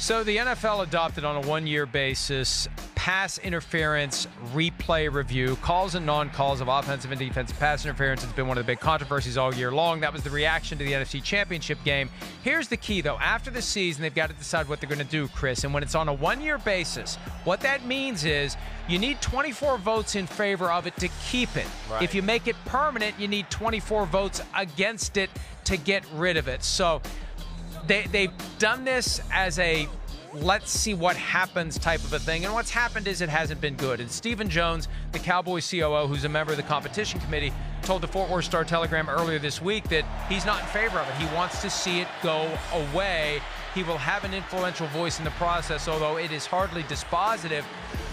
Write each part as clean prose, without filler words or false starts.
So the NFL adopted on a one-year basis pass interference replay review, calls and non-calls of offensive and defensive pass interference. It's been one of the big controversies all year long. That was the reaction to the NFC Championship game. Here's the key, though. After the season, they've got to decide what they're going to do, Chris. And when it's on a one-year basis, what that means is you need 24 votes in favor of it to keep it. Right. If you make it permanent, you need 24 votes against it to get rid of it. So they've done this as a let's see what happens type of a thing. And what's happened is it hasn't been good. And Stephen Jones, the Cowboys COO, who's a member of the competition committee, told the Fort Worth Star-Telegram earlier this week that he's not in favor of it. He wants to see it go away. He will have an influential voice in the process, although it is hardly dispositive.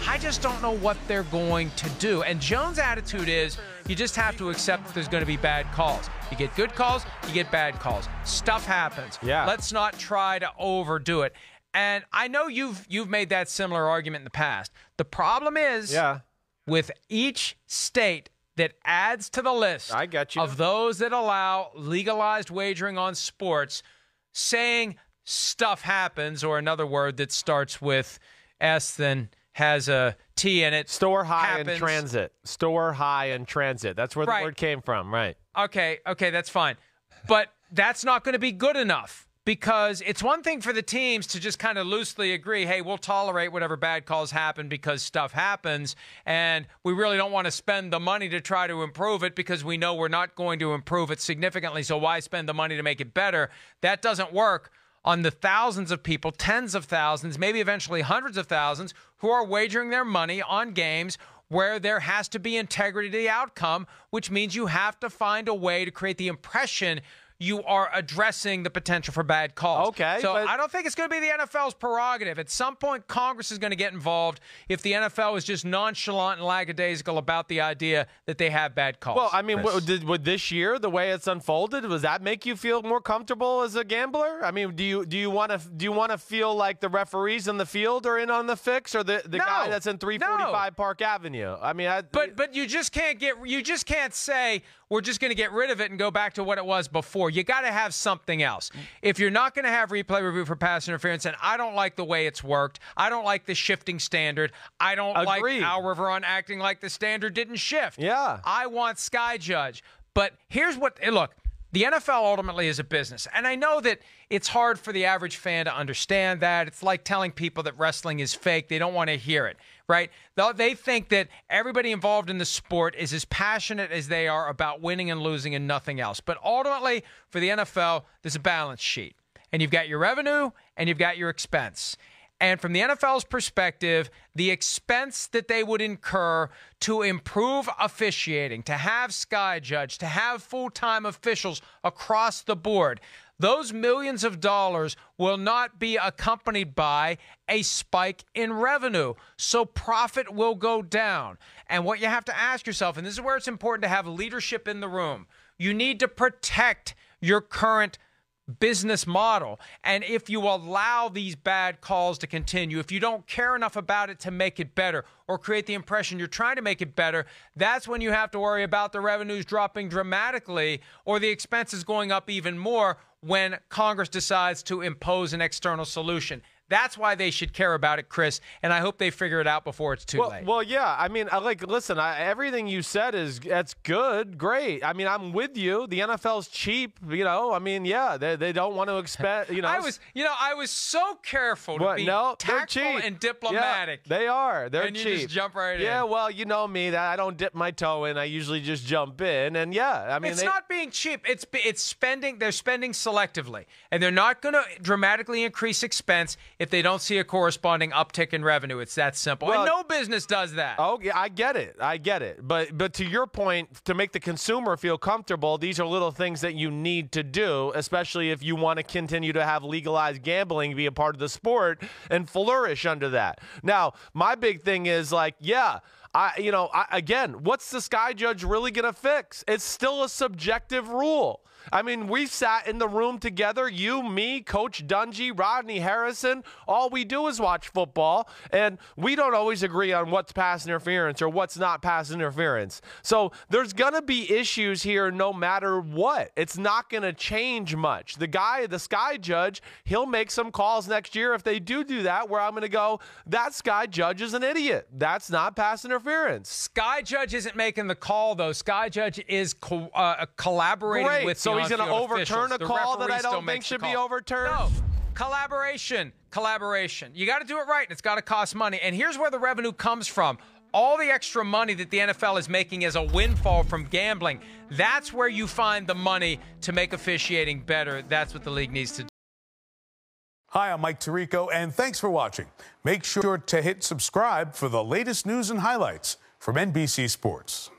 I just don't know what they're going to do. And Jones' attitude is you just have to accept that there's going to be bad calls. You get good calls, you get bad calls. Stuff happens. Yeah. Let's not try to overdo it. And I know you've made that similar argument in the past. The problem is with each state that adds to the list I got you. of those that allow legalized wagering on sports, saying stuff happens, or another word that starts with S then has a T in it. Store high happens. and transit. Store high and transit. That's where the word came from, right? Okay, that's fine. But that's not going to be good enough. Because it's one thing for the teams to just kind of loosely agree, hey, we'll tolerate whatever bad calls happen because stuff happens, and we really don't want to spend the money to try to improve it because we know we're not going to improve it significantly, so why spend the money to make it better? That doesn't work on the thousands of people, tens of thousands, maybe eventually hundreds of thousands, who are wagering their money on games where there has to be integrity to the outcome, which means you have to find a way to create the impression you are addressing the potential for bad calls. Okay. So I don't think it's going to be the NFL's prerogative. At some point, Congress is going to get involved if the NFL is just nonchalant and lackadaisical about the idea that they have bad calls. Well, I mean, would this year, the way it's unfolded, does that make you feel more comfortable as a gambler? I mean, do you want to feel like the referees in the field are in on the fix, or the guy that's in 345 Park Avenue? I mean, but you just can't say we're just going to get rid of it and go back to what it was before. You got to have something else. If you're not going to have replay review for pass interference, and I don't like the way it's worked, I don't like the shifting standard, I don't like Al Riveron acting like the standard didn't shift. Yeah. I want Sky Judge. But here's what, look, the NFL ultimately is a business. And I know that it's hard for the average fan to understand that. It's like telling people that wrestling is fake. They don't want to hear it, right? They think that everybody involved in the sport is as passionate as they are about winning and losing and nothing else. But ultimately, for the NFL, there's a balance sheet. And you've got your revenue and you've got your expense. And from the NFL's perspective, the expense that they would incur to improve officiating, to have Sky Judge, to have full-time officials across the board, those millions of dollars will not be accompanied by a spike in revenue. So profit will go down. And what you have to ask yourself, and this is where it's important to have leadership in the room, you need to protect your current business model. And if you allow these bad calls to continue, if you don't care enough about it to make it better or create the impression you're trying to make it better, that's when you have to worry about the revenues dropping dramatically or the expenses going up even more when Congress decides to impose an external solution. That's why they should care about it, Chris, and I hope they figure it out before it's too late. Well, yeah. I mean, listen, everything you said that's good, great. I mean, I'm with you. The NFL's cheap, you know. I mean, yeah, they don't want to expect, you know. I was so careful to be tactful and diplomatic. Yeah, they are. They're and cheap. You just jump right in. Yeah, well, you know me, that I don't dip my toe in. I usually just jump in, and yeah, I mean, it's not being cheap. It's spending. They're spending selectively, and they're not going to dramatically increase expense if they don't see a corresponding uptick in revenue. It's that simple. Well, and no business does that. Oh, yeah, I get it. But to your point, to make the consumer feel comfortable, these are little things that you need to do, especially if you want to continue to have legalized gambling be a part of the sport and flourish under that. Now, my big thing is again, what's the Sky Judge really going to fix? It's still a subjective rule. I mean, we sat in the room together, you, me, Coach Dungy, Rodney Harrison. All we do is watch football, and we don't always agree on what's pass interference or what's not pass interference. So there's going to be issues here no matter what. It's not going to change much. The Sky Judge, he'll make some calls next year if they do that, where I'm going to go, that Sky Judge is an idiot. That's not pass interference. Sky Judge isn't making the call, though. Sky Judge is collaborating with so the he's going to overturn a call that I don't think should be overturned? No. Collaboration. You got to do it right, and it's got to cost money. And here's where the revenue comes from. All the extra money that the NFL is making as a windfall from gambling, that's where you find the money to make officiating better. That's what the league needs to do. Hi, I'm Mike Tirico, and thanks for watching. Make sure to hit subscribe for the latest news and highlights from NBC Sports.